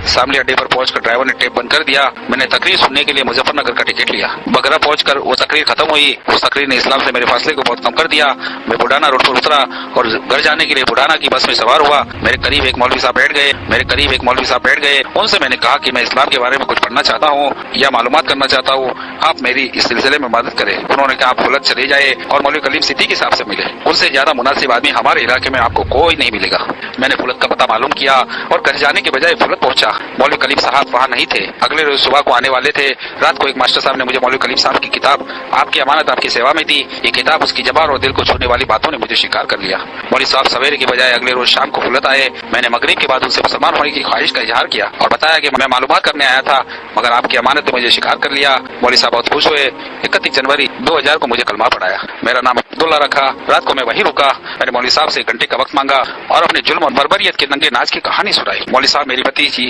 शामली अड्डे पर पहुंचकर ड्राइवर ने टेप बंद कर दिया। मैंने तकरीर सुनने के लिए मुजफ्फरनगर का टिकट लिया। बगरा पहुंचकर वो तकरीर खत्म हुई। उस तकरीर ने इस्लाम से मेरे फासले को बहुत कम कर दिया। मैं बुढ़ाना रोड पर उतरा और घर जाने के लिए बुढ़ाना की बस में सवार हुआ। मेरे करीब एक मौलवी साहब बैठ गए। उनसे मैंने कहा कि मैं इस्लाम के बारे में कुछ पढ़ना चाहता हूँ या मालूमात करना चाहता हूँ, आप मेरी इस सिलसिले में मदद करें। उन्होंने कहा आप फुलत चले जाए और मौलवी कलीम सिद्दीकी साहब से मिले, उनसे ज्यादा मुनासिब आदमी हमारे इलाके में आपको कोई नहीं मिलेगा। मैंने फुलत का पता मालूम किया और घर जाने के बजाय फुलत पहुंचा। मौलवी कलीम साहब वहाँ नहीं थे, अगले रोज सुबह को आने वाले थे। रात को एक मास्टर साहब ने मुझे मौलवी कलीम साहब की किताब आपकी अमानत आपकी सेवा में दी, ये किताब उसकी जबान और दिल को छूने वाली बातों ने मुझे शिकार कर लिया। मौलवी साहब सवेरे की बजाय अगले रोज शाम को फुलत आए। मैंने मगरिब के बाद उनसे मुसलमान होने की ख्वाहिश का इजहार किया और बताया कि मैं मालूमात करने आया था, मगर आपकी अमानत ने मुझे शिकार कर लिया। मौलवी साहब बहुत खुश हुए। 31 जनवरी 2000 को मुझे कलमा पढ़ाया। मेरा नाम अब्दुल्ला रखा। रात को मैं वहीं रुका। मैंने मौलवी साहब से 1 घंटे का वक्त मांगा और अपने जुल्म और बर्बरियत के नंगे नाच की कहानी सुनाई। मौलवी साहब मेरी भतीजी